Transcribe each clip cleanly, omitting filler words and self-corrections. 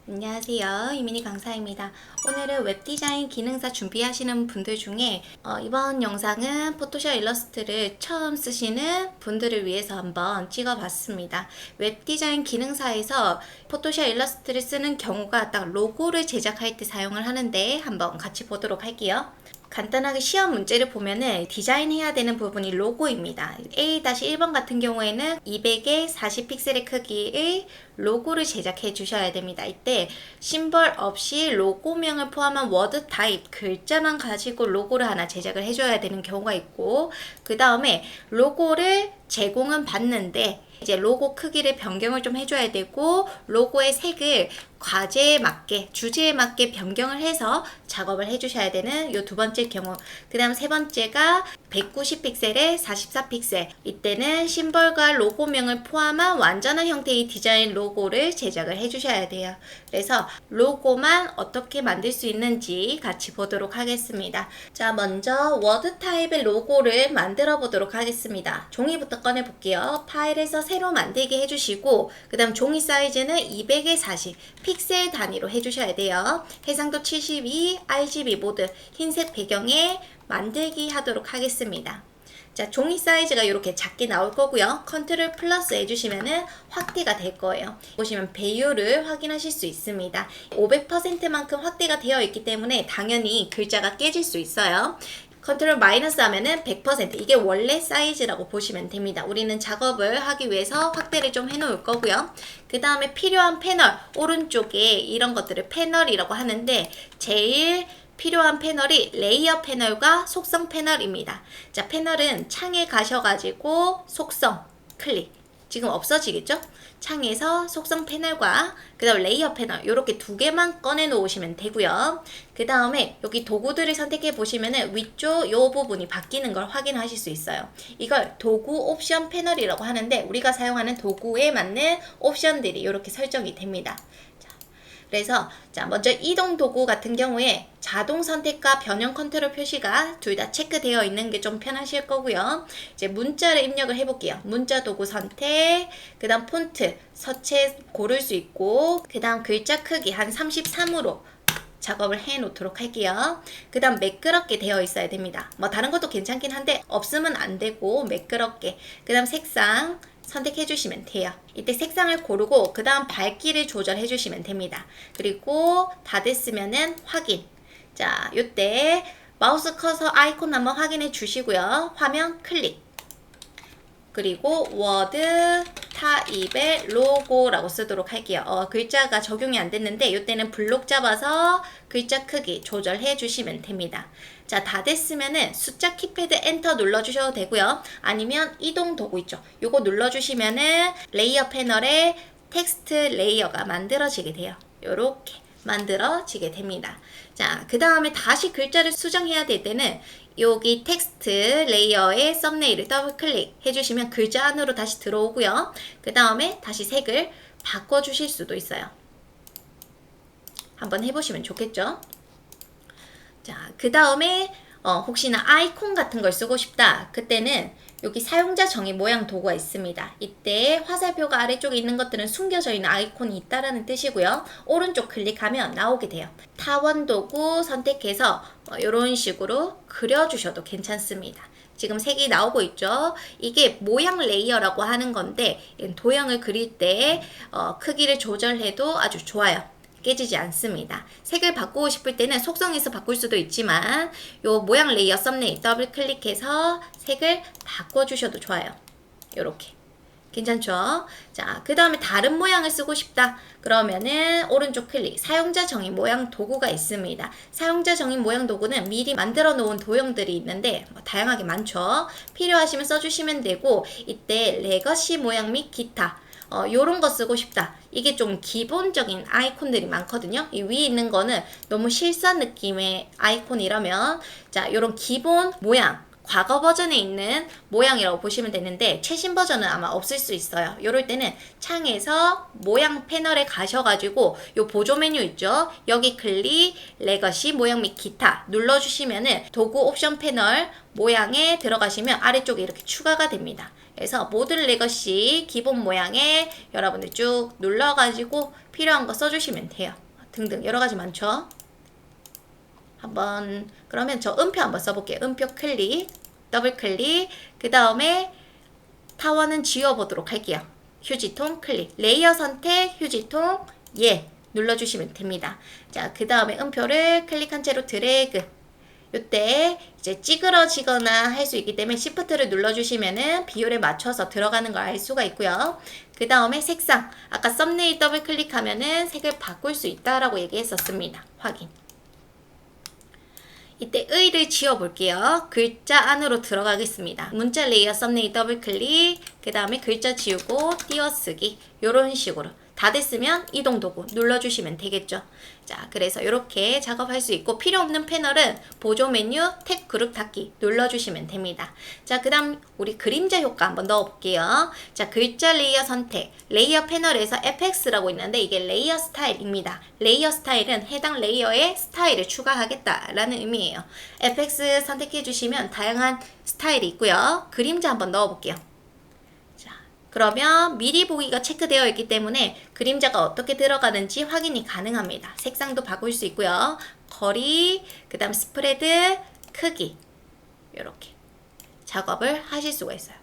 안녕하세요. 이민희 강사입니다. 오늘은 웹디자인 기능사 준비하시는 분들 중에 이번 영상은 포토샵 일러스트를 처음 쓰시는 분들을 위해서 한번 찍어봤습니다. 웹디자인 기능사에서 포토샵 일러스트를 쓰는 경우가 딱 로고를 제작할 때 사용을 하는데 한번 같이 보도록 할게요. 간단하게 시험 문제를 보면은 디자인해야 되는 부분이 로고입니다. A-1번 같은 경우에는 200에 40픽셀의 크기의 로고를 제작해 주셔야 됩니다. 이때 심벌 없이 로고명을 포함한 워드 타입 글자만 가지고 로고를 하나 제작을 해줘야 되는 경우가 있고, 그 다음에 로고를 제공은 받는데 이제 로고 크기를 변경을 좀 해줘야 되고, 로고의 색을 과제에 맞게, 주제에 맞게 변경을 해서 작업을 해주셔야 되는 요 두 번째 경우. 그 다음 세 번째가 190픽셀에 44픽셀. 이때는 심벌과 로고명을 포함한 완전한 형태의 디자인 로고를 제작을 해주셔야 돼요. 그래서 로고만 어떻게 만들 수 있는지 같이 보도록 하겠습니다. 자, 먼저 워드 타입의 로고를 만들어 보도록 하겠습니다. 종이부터 꺼내 볼게요. 파일에서 새로 만들게 해주시고, 그 다음 종이 사이즈는 200에 40 픽셀 단위로 해주셔야 돼요. 해상도 72, RGB 모드, 흰색 배경에 만들기 하도록 하겠습니다. 자, 종이 사이즈가 이렇게 작게 나올 거고요. 컨트롤 플러스 해주시면은 확대가 될 거예요. 보시면 배율을 확인하실 수 있습니다. 500%만큼 확대가 되어 있기 때문에 당연히 글자가 깨질 수 있어요. 컨트롤 마이너스 하면은 100%, 이게 원래 사이즈라고 보시면 됩니다. 우리는 작업을 하기 위해서 확대를 좀 해놓을 거고요. 그 다음에 필요한 패널, 오른쪽에 이런 것들을 패널이라고 하는데, 제일 필요한 패널이 레이어 패널과 속성 패널입니다. 자, 패널은 창에 가셔가지고 속성 클릭, 지금 없어지겠죠? 창에서 속성 패널과 그 다음 레이어 패널, 이렇게 두 개만 꺼내 놓으시면 되고요. 그 다음에 여기 도구들을 선택해 보시면은 위쪽 요 부분이 바뀌는 걸 확인하실 수 있어요. 이걸 도구 옵션 패널이라고 하는데, 우리가 사용하는 도구에 맞는 옵션들이 이렇게 설정이 됩니다. 그래서 자, 먼저 이동 도구 같은 경우에 자동 선택과 변형 컨트롤 표시가 둘 다 체크되어 있는 게 좀 편하실 거고요. 이제 문자를 입력을 해볼게요. 문자 도구 선택, 그 다음 폰트, 서체 고를 수 있고, 그 다음 글자 크기 한 33으로 작업을 해 놓도록 할게요. 그 다음 매끄럽게 되어 있어야 됩니다. 뭐 다른 것도 괜찮긴 한데 없으면 안 되고 매끄럽게. 그 다음 색상 선택해 주시면 돼요. 이때 색상을 고르고 그 다음 밝기를 조절해 주시면 됩니다. 그리고 다 됐으면은 확인. 자, 요때 마우스 커서 아이콘 한번 확인해 주시고요. 화면 클릭. 그리고 워드 타입의 로고라고 쓰도록 할게요. 글자가 적용이 안 됐는데 이때는 블록 잡아서 글자 크기 조절해 주시면 됩니다. 자, 다 됐으면은 숫자 키패드 엔터 눌러주셔도 되고요. 아니면 이동 도구 있죠. 요거 눌러주시면은 레이어 패널에 텍스트 레이어가 만들어지게 돼요. 요렇게 만들어지게 됩니다. 자, 그 다음에 다시 글자를 수정해야 될 때는 여기 텍스트 레이어의 썸네일을 더블 클릭 해주시면 글자 안으로 다시 들어오고요. 그 다음에 다시 색을 바꿔주실 수도 있어요. 한번 해보시면 좋겠죠? 자, 그 다음에 혹시나 아이콘 같은 걸 쓰고 싶다. 그때는 여기 사용자 정의 모양 도구가 있습니다. 이때 화살표가 아래쪽에 있는 것들은 숨겨져 있는 아이콘이 있다라는 뜻이고요. 오른쪽 클릭하면 나오게 돼요. 타원 도구 선택해서 이런 식으로 그려주셔도 괜찮습니다. 지금 색이 나오고 있죠. 이게 모양 레이어라고 하는 건데, 도형을 그릴 때 크기를 조절해도 아주 좋아요. 깨지지 않습니다. 색을 바꾸고 싶을 때는 속성에서 바꿀 수도 있지만 요 모양 레이어 썸네일 더블 클릭해서 색을 바꿔주셔도 좋아요. 요렇게 괜찮죠? 자, 그 다음에 다른 모양을 쓰고 싶다. 그러면은 오른쪽 클릭, 사용자 정의 모양 도구가 있습니다. 사용자 정의 모양 도구는 미리 만들어 놓은 도형들이 있는데 다양하게 많죠. 필요하시면 써주시면 되고, 이때 레거시 모양 및 기타 요런 거 쓰고 싶다. 이게 좀 기본적인 아이콘들이 많거든요. 이 위에 있는 거는 너무 실사 느낌의 아이콘이라면, 자, 요런 기본 모양 과거 버전에 있는 모양이라고 보시면 되는데 최신 버전은 아마 없을 수 있어요. 이럴 때는 창에서 모양 패널에 가셔가지고 요 보조 메뉴 있죠? 여기 클릭, 레거시, 모양 및 기타 눌러주시면은 도구 옵션 패널 모양에 들어가시면 아래쪽에 이렇게 추가가 됩니다. 그래서 모든 레거시 기본 모양에 여러분들 쭉 눌러가지고 필요한 거 써주시면 돼요. 등등 여러 가지 많죠? 한번 그러면 저 음표 한번 써볼게요. 음표 클릭, 더블 클릭, 그 다음에 타원은 지워보도록 할게요. 휴지통 클릭, 레이어 선택, 휴지통 예 눌러주시면 됩니다. 자, 그 다음에 음표를 클릭한 채로 드래그. 요때 이제 찌그러지거나 할 수 있기 때문에 시프트를 눌러주시면은 비율에 맞춰서 들어가는 걸 알 수가 있고요. 그 다음에 색상, 아까 썸네일 더블 클릭하면은 색을 바꿀 수 있다라고 얘기했었습니다. 확인. 이때 의를 지워볼게요. 글자 안으로 들어가겠습니다. 문자 레이어 썸네일 더블 클릭, 그 다음에 글자 지우고 띄어쓰기 요런 식으로 다 됐으면 이동 도구 눌러주시면 되겠죠. 자, 그래서 이렇게 작업할 수 있고 필요 없는 패널은 보조 메뉴 탭 그룹 닫기 눌러주시면 됩니다. 자, 그 다음 우리 그림자 효과 한번 넣어볼게요. 자, 글자 레이어 선택, 레이어 패널에서 FX라고 있는데 이게 레이어 스타일입니다. 레이어 스타일은 해당 레이어에 스타일을 추가하겠다라는 의미예요. FX 선택해 주시면 다양한 스타일이 있고요. 그림자 한번 넣어볼게요. 그러면 미리 보기가 체크되어 있기 때문에 그림자가 어떻게 들어가는지 확인이 가능합니다. 색상도 바꿀 수 있고요. 거리, 그 다음 스프레드, 크기 이렇게 작업을 하실 수가 있어요.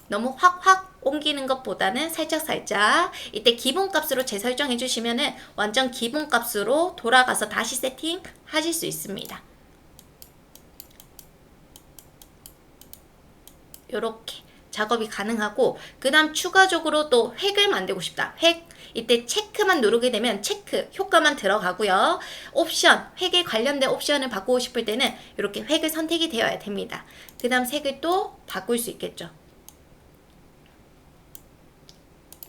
너무 확확 옮기는 것보다는 살짝살짝 이때 기본값으로 재설정해 주시면은 완전 기본값으로 돌아가서 다시 세팅 하실 수 있습니다. 요렇게 작업이 가능하고 그 다음 추가적으로 또 획을 만들고 싶다. 획 이때 체크만 누르게 되면 체크 효과만 들어가고요. 옵션 획에 관련된 옵션을 바꾸고 싶을 때는 이렇게 획을 선택이 되어야 됩니다. 그 다음 색을 또 바꿀 수 있겠죠.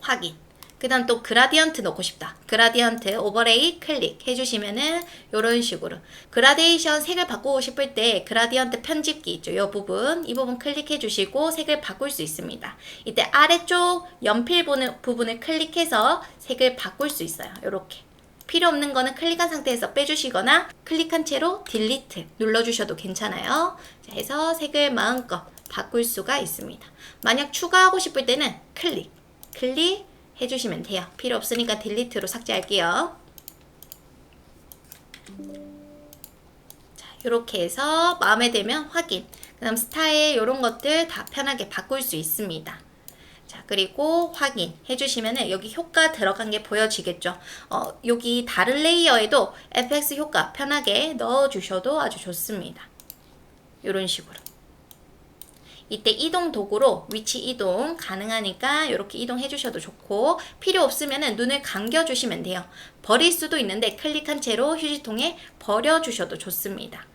확인. 그 다음 또 그라디언트 넣고 싶다. 그라디언트 오버레이 클릭 해주시면은 요런 식으로 그라데이션 색을 바꾸고 싶을 때 그라디언트 편집기 있죠. 이 부분 클릭해 주시고 색을 바꿀 수 있습니다. 이때 아래쪽 연필 부분을 클릭해서 색을 바꿀 수 있어요. 요렇게 필요 없는 거는 클릭한 상태에서 빼주시거나 클릭한 채로 딜리트 눌러주셔도 괜찮아요. 자, 해서 색을 마음껏 바꿀 수가 있습니다. 만약 추가하고 싶을 때는 클릭 해주시면 돼요. 필요 없으니까 딜리트로 삭제할게요. 자, 이렇게 해서 마음에 들면 확인. 그 다음 스타일 이런 것들 다 편하게 바꿀 수 있습니다. 자, 그리고 확인 해주시면은 여기 효과 들어간 게 보여지겠죠. 여기 다른 레이어에도 FX 효과 편하게 넣어주셔도 아주 좋습니다. 이런 식으로. 이때 이동 도구로 위치 이동 가능하니까 이렇게 이동해 주셔도 좋고 필요 없으면 눈을 감겨 주시면 돼요. 버릴 수도 있는데 클릭한 채로 휴지통에 버려 주셔도 좋습니다.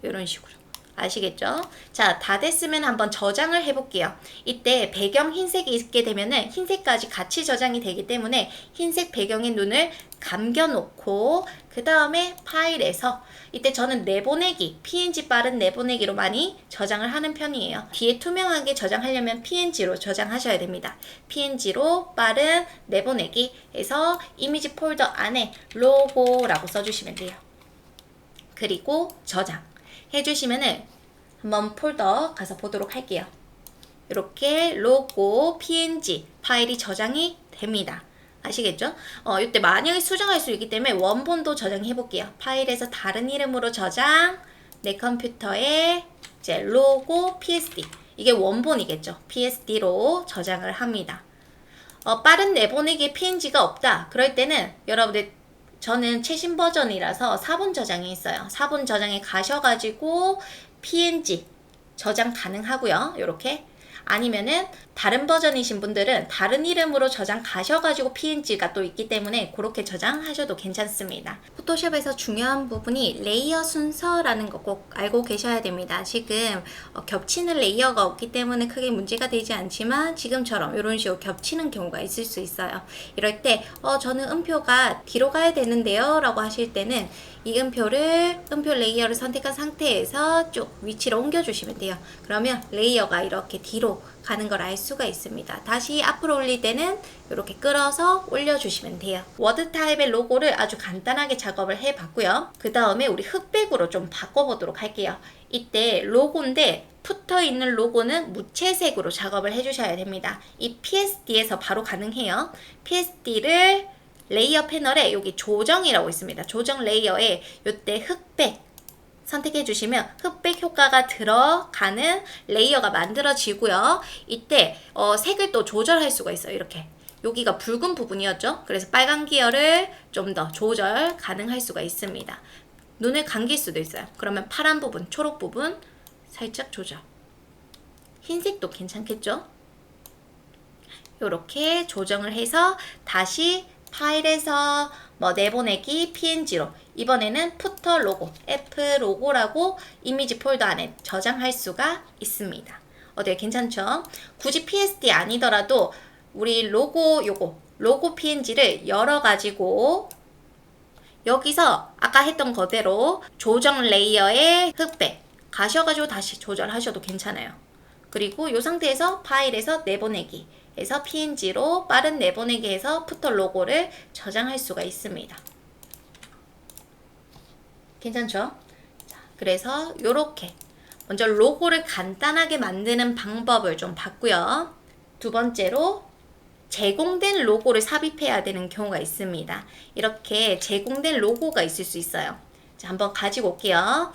이런 식으로 아시겠죠? 자, 다 됐으면 한번 저장을 해볼게요. 이때 배경 흰색이 있게 되면은 흰색까지 같이 저장이 되기 때문에 흰색 배경의 눈을 감겨놓고 그 다음에 파일에서 이때 저는 내보내기, PNG 빠른 내보내기로 많이 저장을 하는 편이에요. 뒤에 투명하게 저장하려면 PNG로 저장하셔야 됩니다. PNG로 빠른 내보내기 해서 이미지 폴더 안에 로고라고 써주시면 돼요. 그리고 저장 해주시면은 한번 폴더 가서 보도록 할게요. 이렇게 로고 PNG 파일이 저장이 됩니다. 아시겠죠? 이때 만약에 수정할 수 있기 때문에 원본도 저장해 볼게요. 파일에서 다른 이름으로 저장, 내 컴퓨터에 이제 로고 PSD 이게 원본이겠죠. PSD로 저장을 합니다. 빠른 내보내기에 PNG가 없다. 그럴 때는 여러분들 저는 최신 버전이라서 4분 저장이 있어요. 4분 저장에 가셔가지고 PNG 저장 가능하고요. 이렇게 아니면은 다른 버전이신 분들은 다른 이름으로 저장 가셔가지고 PNG가 또 있기 때문에 그렇게 저장하셔도 괜찮습니다. 포토샵에서 중요한 부분이 레이어 순서라는 거 꼭 알고 계셔야 됩니다. 지금 겹치는 레이어가 없기 때문에 크게 문제가 되지 않지만 지금처럼 이런 식으로 겹치는 경우가 있을 수 있어요. 이럴 때 저는 음표가 뒤로 가야 되는데요 라고 하실 때는 이 음표 레이어를 선택한 상태에서 쭉 위치로 옮겨주시면 돼요. 그러면 레이어가 이렇게 뒤로 가는 걸 알 수가 있습니다. 다시 앞으로 올릴 때는 이렇게 끌어서 올려주시면 돼요. 워드 타입의 로고를 아주 간단하게 작업을 해봤고요. 그 다음에 우리 흑백으로 좀 바꿔보도록 할게요. 이때 로고인데 붙어있는 로고는 무채색으로 작업을 해주셔야 됩니다. 이 PSD에서 바로 가능해요. PSD를 레이어 패널에 여기 조정이라고 있습니다. 조정 레이어에 이때 흑백 선택해 주시면 흑백 효과가 들어가는 레이어가 만들어지고요. 이때 색을 또 조절할 수가 있어요. 이렇게 여기가 붉은 부분이었죠. 그래서 빨간 계열을 좀 더 조절 가능할 수가 있습니다. 눈을 감길 수도 있어요. 그러면 파란 부분, 초록 부분 살짝 조절. 흰색도 괜찮겠죠? 이렇게 조정을 해서 다시 파일에서 내보내기 PNG로 이번에는 푸터 로고, F 로고라고 이미지 폴더 안에 저장할 수가 있습니다. 어때요? 괜찮죠? 굳이 PSD 아니더라도 우리 로고 로고 PNG를 열어가지고 여기서 아까 했던 거대로 조정 레이어에 흑백 가셔가지고 다시 조절하셔도 괜찮아요. 그리고 이 상태에서 파일에서 내보내기 해서 PNG로 빠른 내보내기 해서 푸터 로고를 저장할 수가 있습니다. 괜찮죠? 자, 그래서 이렇게 먼저 로고를 간단하게 만드는 방법을 좀 봤고요. 두 번째로 제공된 로고를 삽입해야 되는 경우가 있습니다. 이렇게 제공된 로고가 있을 수 있어요. 자, 한번 가지고 올게요.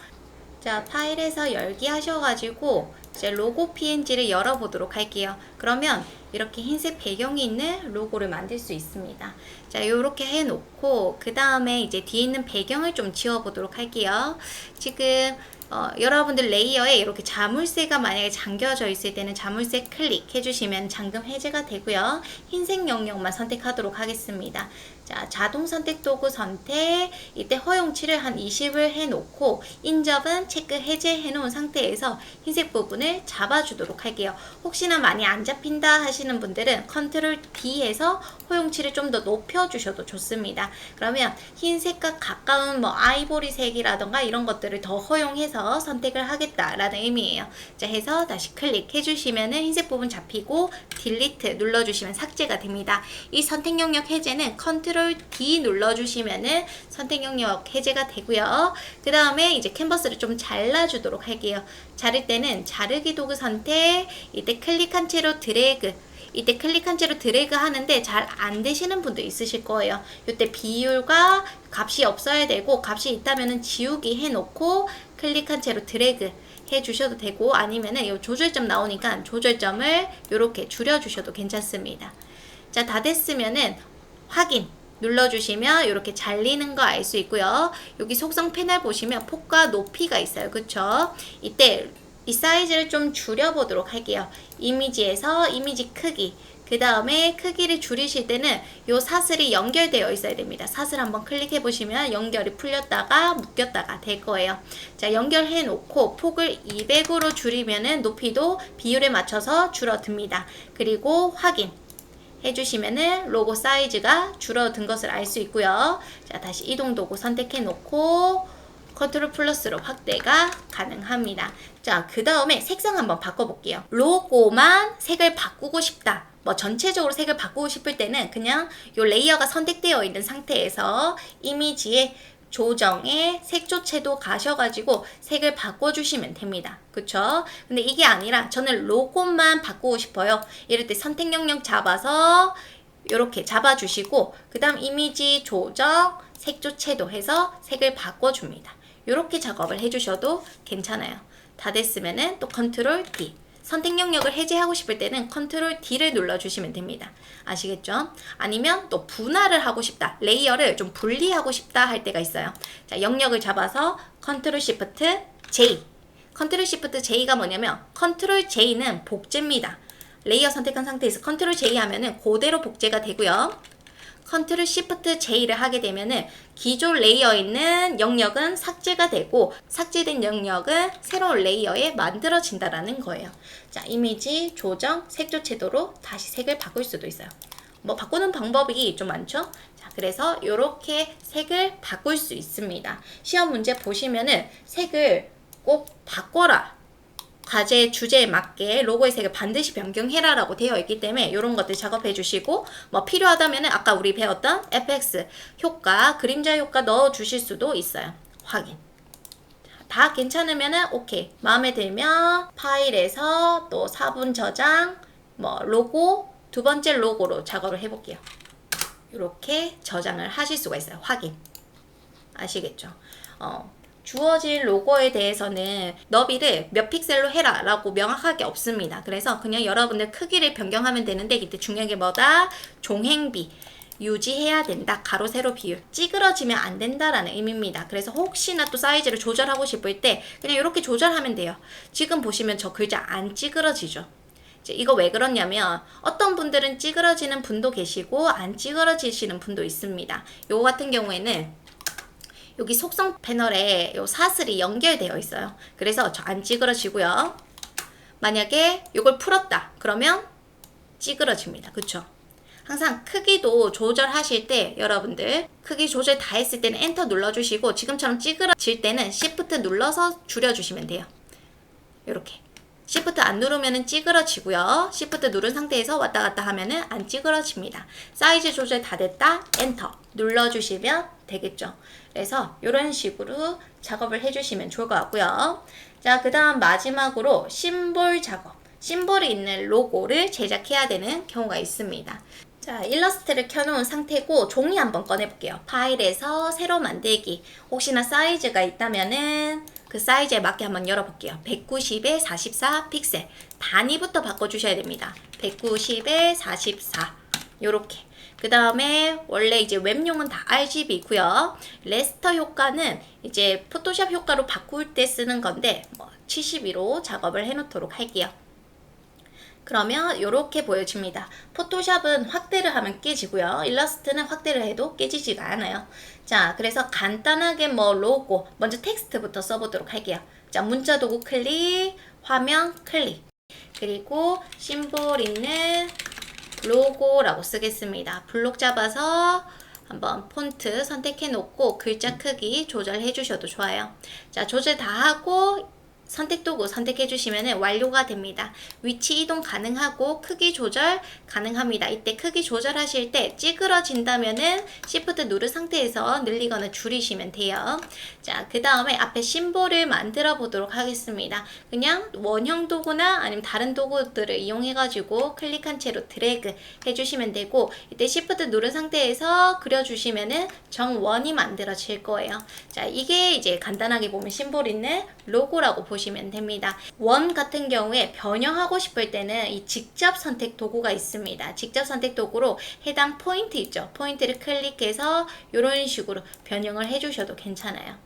자, 파일에서 열기 하셔가지고 이제 로고 PNG를 열어보도록 할게요. 그러면 이렇게 흰색 배경이 있는 로고를 만들 수 있습니다. 자, 이렇게 해놓고 그 다음에 이제 뒤에 있는 배경을 좀 지워보도록 할게요. 지금 여러분들 레이어에 이렇게 자물쇠가 만약에 잠겨져 있을 때는 자물쇠 클릭해주시면 잠금 해제가 되고요. 흰색 영역만 선택하도록 하겠습니다. 자, 자동 선택 도구 선택, 이때 허용치를 한 20을 해놓고 인접은 체크 해제해 놓은 상태에서 흰색 부분을 잡아주도록 할게요. 혹시나 많이 안 잡힌다 하시는 분들은 컨트롤 D에서 허용치를 좀 더 높여주셔도 좋습니다. 그러면 흰색과 가까운 아이보리색이라던가 이런 것들을 더 허용해서 선택을 하겠다라는 의미예요. 자, 해서 다시 클릭해 주시면은 흰색 부분 잡히고 딜리트 눌러주시면 삭제가 됩니다. 이 선택 영역 해제는 컨트롤 D 눌러주시면은 선택 영역 해제가 되고요. 그 다음에 이제 캔버스를 좀 잘라주도록 할게요. 자를 때는 자르기 도구 선택, 이때 클릭한 채로 드래그, 이때 클릭한 채로 드래그 하는데 잘 안 되시는 분도 있으실 거예요. 이때 비율과 값이 없어야 되고 값이 있다면은 지우기 해놓고 클릭한 채로 드래그 해주셔도 되고 아니면은 이 조절점 나오니까 조절점을 이렇게 줄여주셔도 괜찮습니다. 자, 다 됐으면은 확인 눌러주시면 이렇게 잘리는 거 알 수 있고요. 여기 속성 패널 보시면 폭과 높이가 있어요. 그쵸? 이때 이 사이즈를 좀 줄여보도록 할게요. 이미지에서 이미지 크기, 그 다음에 크기를 줄이실 때는 이 사슬이 연결되어 있어야 됩니다. 사슬 한번 클릭해 보시면 연결이 풀렸다가 묶였다가 될 거예요. 자, 연결해 놓고 폭을 200으로 줄이면은 높이도 비율에 맞춰서 줄어듭니다. 그리고 확인 해주시면은 로고 사이즈가 줄어든 것을 알 수 있고요. 자, 다시 이동 도구 선택해 놓고 컨트롤 플러스로 확대가 가능합니다. 자, 그 다음에 색상 한번 바꿔볼게요. 로고만 색을 바꾸고 싶다. 전체적으로 색을 바꾸고 싶을 때는 그냥 이 레이어가 선택되어 있는 상태에서 이미지에 조정에 색조채도 가셔가지고 색을 바꿔주시면 됩니다. 그쵸? 근데 이게 아니라 저는 로고만 바꾸고 싶어요. 이럴 때 선택 영역 잡아서 이렇게 잡아주시고 그 다음 이미지 조정, 색조채도 해서 색을 바꿔줍니다. 이렇게 작업을 해주셔도 괜찮아요. 다 됐으면은 또 컨트롤 D. 선택 영역을 해제하고 싶을 때는 컨트롤 D를 눌러주시면 됩니다. 아시겠죠? 아니면 또 분할을 하고 싶다. 레이어를 좀 분리하고 싶다 할 때가 있어요. 자, 영역을 잡아서 컨트롤 시프트 J. 컨트롤 시프트 J가 뭐냐면 컨트롤 J는 복제입니다. 레이어 선택한 상태에서 컨트롤 J 하면은 그대로 복제가 되고요. 컨트롤 시프트 J를 하게 되면은 기존 레이어에 있는 영역은 삭제가 되고 삭제된 영역은 새로운 레이어에 만들어진다라는 거예요. 자, 이미지 조정 색조 채도로 다시 색을 바꿀 수도 있어요. 뭐 바꾸는 방법이 좀 많죠? 자, 그래서 이렇게 색을 바꿀 수 있습니다. 시험 문제 보시면은 색을 꼭 바꿔라. 과제 주제에 맞게 로고의 색을 반드시 변경해라 라고 되어 있기 때문에 이런 것들 작업해 주시고, 뭐 필요하다면 아까 우리 배웠던 FX 효과, 그림자 효과 넣어 주실 수도 있어요. 확인. 다 괜찮으면 오케이. 마음에 들면 파일에서 또 4분 저장, 뭐 로고, 두 번째 로고로 작업을 해볼게요. 이렇게 저장을 하실 수가 있어요. 확인. 아시겠죠? 주어진 로고에 대해서는 너비를 몇 픽셀로 해라 라고 명확하게 없습니다. 그래서 그냥 여러분들 크기를 변경하면 되는데, 이때 중요한 게 뭐다? 종횡비 유지해야 된다. 가로 세로 비율 찌그러지면 안 된다라는 의미입니다. 그래서 혹시나 또 사이즈를 조절하고 싶을 때 그냥 이렇게 조절하면 돼요. 지금 보시면 저 글자 안 찌그러지죠. 이거 왜 그러냐면 어떤 분들은 찌그러지는 분도 계시고 안 찌그러지시는 분도 있습니다. 요거 같은 경우에는 여기 속성 패널에 요 사슬이 연결되어 있어요. 그래서 저 안 찌그러지고요. 만약에 이걸 풀었다 그러면 찌그러집니다. 그쵸? 항상 크기도 조절하실 때 여러분들 크기 조절 다 했을 때는 엔터 눌러주시고, 지금처럼 찌그러질 때는 시프트 눌러서 줄여주시면 돼요. 이렇게 시프트 안 누르면 찌그러지고요. 시프트 누른 상태에서 왔다 갔다 하면은 안 찌그러집니다. 사이즈 조절 다 됐다 엔터 눌러주시면 되겠죠. 그래서 이런 식으로 작업을 해주시면 좋을 것 같고요. 자, 그 다음 마지막으로 심볼 작업. 심볼이 있는 로고를 제작해야 되는 경우가 있습니다. 자, 일러스트를 켜놓은 상태고 종이 한번 꺼내볼게요. 파일에서 새로 만들기. 혹시나 사이즈가 있다면은 그 사이즈에 맞게 한번 열어볼게요. 190에 44 픽셀. 단위부터 바꿔주셔야 됩니다. 190에 44. 요렇게. 그 다음에 원래 이제 웹용은 다 RGB고요. 레스터 효과는 이제 포토샵 효과로 바꿀 때 쓰는 건데 72로 작업을 해놓도록 할게요. 그러면 이렇게 보여집니다. 포토샵은 확대를 하면 깨지고요. 일러스트는 확대를 해도 깨지지가 않아요. 자, 그래서 간단하게 로고, 먼저 텍스트부터 써보도록 할게요. 자, 문자 도구 클릭, 화면 클릭, 그리고 심볼 있는 로고라고 쓰겠습니다. 블록 잡아서 한번 폰트 선택해 놓고 글자 크기 조절해 주셔도 좋아요. 자, 조절 다 하고 선택 도구 선택해 주시면 완료가 됩니다. 위치 이동 가능하고 크기 조절 가능합니다. 이때 크기 조절하실 때 찌그러진다면은 Shift 누른 상태에서 늘리거나 줄이시면 돼요. 자, 그 다음에 앞에 심볼을 만들어 보도록 하겠습니다. 그냥 원형 도구나 아니면 다른 도구들을 이용해 가지고 클릭한 채로 드래그 해주시면 되고, 이때 Shift 누른 상태에서 그려주시면은 정원이 만들어질 거예요. 자, 이게 이제 간단하게 보면 심볼 있는 로고라고 보시면 됩니다. 원 같은 경우에 변형하고 싶을 때는 이 직접 선택 도구가 있습니다. 직접 선택 도구로 해당 포인트 있죠. 포인트를 클릭해서 이런 식으로 변형을 해주셔도 괜찮아요.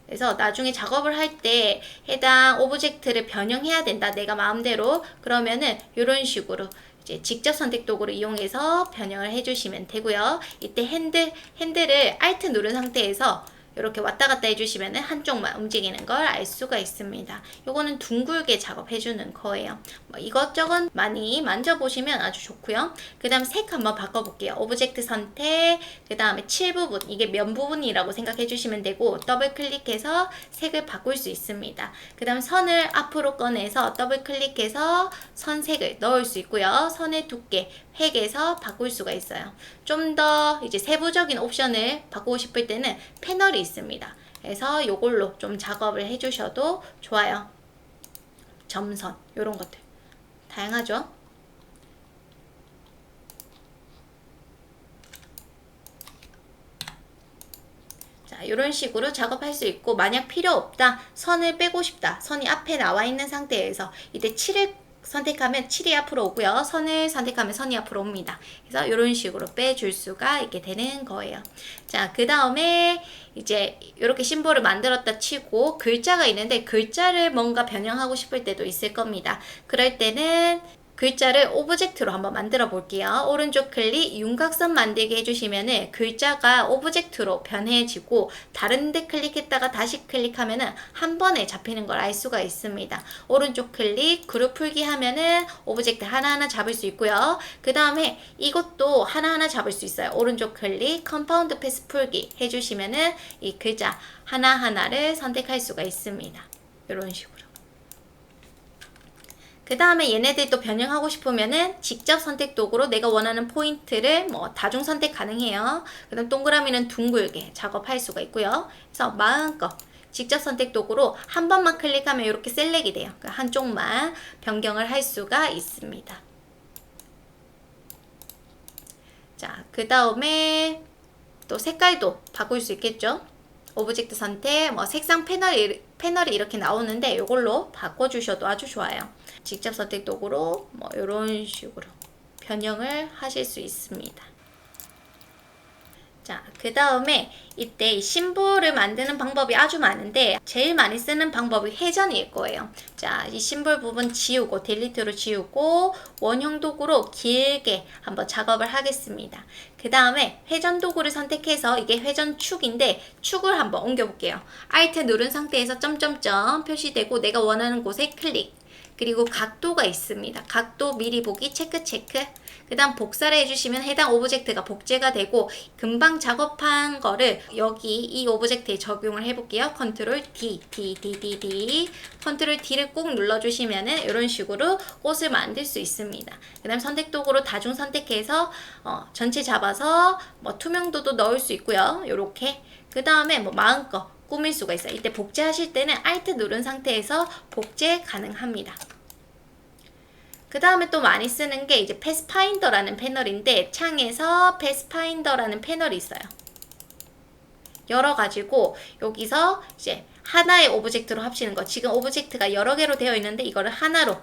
그래서 나중에 작업을 할 때 해당 오브젝트를 변형해야 된다. 내가 마음대로. 그러면은 이런 식으로 이제 직접 선택 도구를 이용해서 변형을 해주시면 되고요. 이때 핸들을 Alt 누른 상태에서 이렇게 왔다 갔다 해주시면 한쪽만 움직이는 걸 알 수가 있습니다. 요거는 둥글게 작업해주는 거예요. 이것저것 많이 만져보시면 아주 좋고요. 그 다음 색 한번 바꿔볼게요. 오브젝트 선택, 그 다음에 칠 부분, 이게 면 부분이라고 생각해주시면 되고, 더블 클릭해서 색을 바꿀 수 있습니다. 그 다음 선을 앞으로 꺼내서 더블 클릭해서 선색을 넣을 수 있고요. 선의 두께, 획에서 바꿀 수가 있어요. 좀 더 이제 세부적인 옵션을 바꾸고 싶을 때는 패널이 있습니다. 그래서 이걸로 좀 작업을 해주셔도 좋아요. 점선, 이런 것들 다양하죠. 자, 이런 식으로 작업할 수 있고, 만약 필요 없다, 선을 빼고 싶다, 선이 앞에 나와 있는 상태에서 이때 7을 선택하면 7이 앞으로 오고요. 선을 선택하면 선이 앞으로 옵니다. 그래서 이런 식으로 빼줄 수가 있게 되는 거예요. 자, 그 다음에 이제 이렇게 심볼을 만들었다 치고 글자가 있는데 글자를 뭔가 변형하고 싶을 때도 있을 겁니다. 그럴 때는 글자를 오브젝트로 한번 만들어 볼게요. 오른쪽 클릭 윤곽선 만들기 해주시면은 글자가 오브젝트로 변해지고 다른 데 클릭했다가 다시 클릭하면은 한 번에 잡히는 걸 알 수가 있습니다. 오른쪽 클릭 그룹 풀기 하면은 오브젝트 하나하나 잡을 수 있고요. 그 다음에 이것도 하나하나 잡을 수 있어요. 오른쪽 클릭 컴파운드 패스 풀기 해주시면은 이 글자 하나하나를 선택할 수가 있습니다. 이런 식으로. 그 다음에 얘네들 또 변형하고 싶으면은 직접 선택 도구로 내가 원하는 포인트를 뭐 다중 선택 가능해요. 그 다음 동그라미는 둥글게 작업할 수가 있고요. 그래서 마음껏 직접 선택 도구로 한 번만 클릭하면 이렇게 셀렉이 돼요. 그러니까 한쪽만 변경을 할 수가 있습니다. 자, 그 다음에 또 색깔도 바꿀 수 있겠죠. 오브젝트 선택, 뭐 색상 패널이 이렇게 나오는데 이걸로 바꿔주셔도 아주 좋아요. 직접 선택 도구로 뭐 이런 식으로 변형을 하실 수 있습니다. 자, 그 다음에 이때 심볼을 만드는 방법이 아주 많은데 제일 많이 쓰는 방법이 회전일 거예요. 자, 이 심볼 부분 지우고 딜리트로 지우고 원형 도구로 길게 한번 작업을 하겠습니다. 그 다음에 회전 도구를 선택해서 이게 회전 축인데 축을 한번 옮겨 볼게요. Alt 누른 상태에서 점점점 표시되고 내가 원하는 곳에 클릭. 그리고 각도가 있습니다. 각도 미리 보기 체크. 그 다음 복사를 해주시면 해당 오브젝트가 복제가 되고 금방 작업한 거를 여기 이 오브젝트에 적용을 해볼게요. 컨트롤 D, 컨트롤 D를 꾹 눌러주시면은 이런 식으로 꽃을 만들 수 있습니다. 그 다음 선택 도구로 다중 선택해서 전체 잡아서 뭐 투명도도 넣을 수 있고요. 요렇게. 그 다음에 뭐 마음껏 꾸밀 수가 있어요. 이때 복제하실 때는 Alt 누른 상태에서 복제 가능합니다. 그 다음에 또 많이 쓰는 게 이제 패스파인더라는 패널인데 창에서 패스파인더라는 패널이 있어요. 열어가지고 여기서 이제 하나의 오브젝트로 합치는 거. 지금 오브젝트가 여러 개로 되어 있는데 이거를 하나로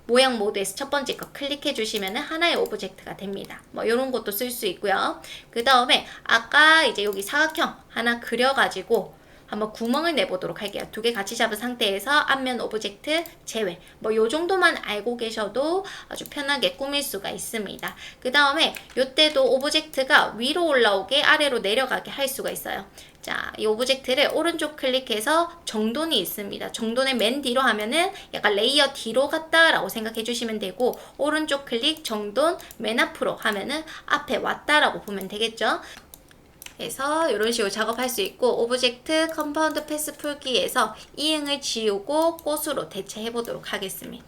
모양 모드에서 첫 번째 거 클릭해 주시면 하나의 오브젝트가 됩니다. 뭐 이런 것도 쓸 수 있고요. 그 다음에 아까 이제 여기 사각형 하나 그려가지고 한번 구멍을 내보도록 할게요. 두 개 같이 잡은 상태에서 앞면 오브젝트 제외. 뭐 요 정도만 알고 계셔도 아주 편하게 꾸밀 수가 있습니다. 그 다음에 요때도 오브젝트가 위로 올라오게 아래로 내려가게 할 수가 있어요. 자, 이 오브젝트를 오른쪽 클릭해서 정돈이 있습니다. 정돈의 맨 뒤로 하면은 약간 레이어 뒤로 갔다라고 생각해 주시면 되고 오른쪽 클릭 정돈 맨 앞으로 하면은 앞에 왔다라고 보면 되겠죠. 그래서 이런 식으로 작업할 수 있고 오브젝트 컴파운드 패스 풀기에서 이응을 지우고 꽃으로 대체해 보도록 하겠습니다.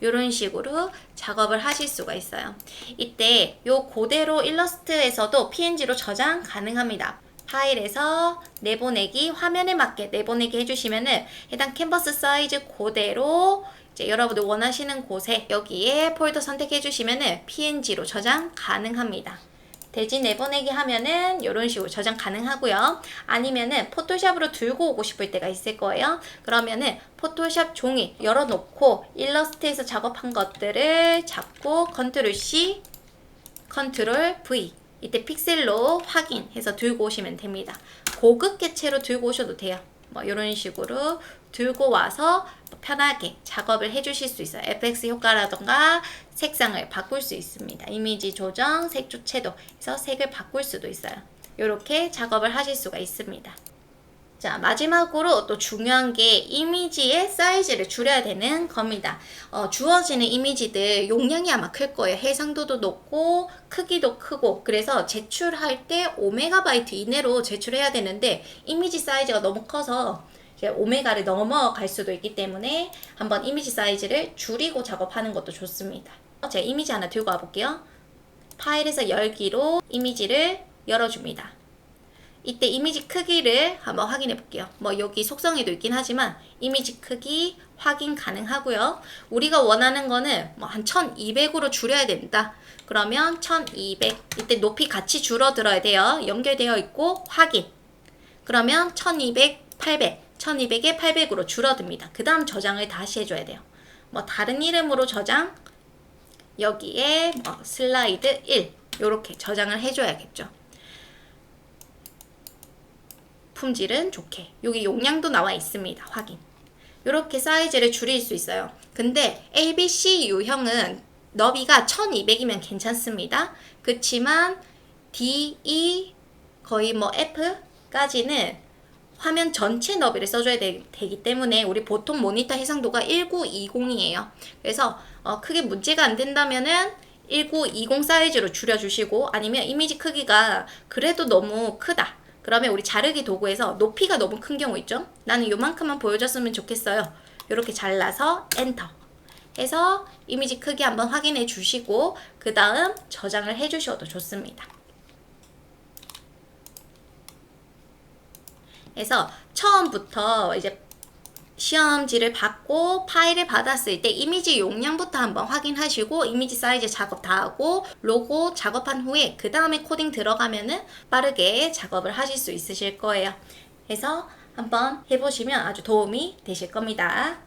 이런 식으로 작업을 하실 수가 있어요. 이때 요 그대로 일러스트에서도 PNG로 저장 가능합니다. 파일에서 내보내기, 화면에 맞게 내보내기 해주시면은 해당 캔버스 사이즈 그대로 이제 여러분들 원하시는 곳에 여기에 폴더 선택해 주시면은 PNG로 저장 가능합니다. 대지 내보내기 하면은 이런 식으로 저장 가능하고요. 아니면은 포토샵으로 들고 오고 싶을 때가 있을 거예요. 그러면은 포토샵 종이 열어놓고 일러스트에서 작업한 것들을 잡고 컨트롤 C, 컨트롤 V 이때 픽셀로 확인해서 들고 오시면 됩니다. 고급 개체로 들고 오셔도 돼요. 뭐 이런 식으로 들고 와서 편하게 작업을 해주실 수 있어요. FX 효과라던가 색상을 바꿀 수 있습니다. 이미지 조정, 색조 채도 해서 색을 바꿀 수도 있어요. 이렇게 작업을 하실 수가 있습니다. 자, 마지막으로 또 중요한 게 이미지의 사이즈를 줄여야 되는 겁니다. 주어지는 이미지들 용량이 아마 클 거예요. 해상도도 높고 크기도 크고 그래서 제출할 때 5MB 이내로 제출해야 되는데 이미지 사이즈가 너무 커서 5메가를 넘어갈 수도 있기 때문에 한번 이미지 사이즈를 줄이고 작업하는 것도 좋습니다. 제가 이미지 하나 들고 와볼게요. 파일에서 열기로 이미지를 열어줍니다. 이때 이미지 크기를 한번 확인해 볼게요. 뭐 여기 속성에도 있긴 하지만 이미지 크기 확인 가능하고요. 우리가 원하는 거는 뭐 한 1200으로 줄여야 된다. 그러면 1200 이때 높이 같이 줄어들어야 돼요. 연결되어 있고 확인. 그러면 1200, 800 1200에 800으로 줄어듭니다. 그 다음 저장을 다시 해줘야 돼요. 뭐 다른 이름으로 저장 여기에 뭐 슬라이드 1 이렇게 저장을 해줘야겠죠. 품질은 좋게 여기 용량도 나와 있습니다. 확인. 이렇게 사이즈를 줄일 수 있어요. 근데 ABC 유형은 너비가 1200이면 괜찮습니다. 그치만 D, E, 거의 뭐 F까지는 화면 전체 너비를 써줘야 되기 때문에 우리 보통 모니터 해상도가 1920이에요. 그래서 크게 문제가 안 된다면은 1920 사이즈로 줄여주시고, 아니면 이미지 크기가 그래도 너무 크다, 그러면 우리 자르기 도구에서 높이가 너무 큰 경우 있죠. 나는 요만큼만 보여줬으면 좋겠어요. 이렇게 잘라서 엔터 해서 이미지 크기 한번 확인해 주시고 그 다음 저장을 해 주셔도 좋습니다. 그래서 처음부터 이제 시험지를 받고 파일을 받았을 때 이미지 용량부터 한번 확인하시고 이미지 사이즈 작업 다 하고 로고 작업한 후에 그 다음에 코딩 들어가면은 빠르게 작업을 하실 수 있으실 거예요. 그래서 한번 해보시면 아주 도움이 되실 겁니다.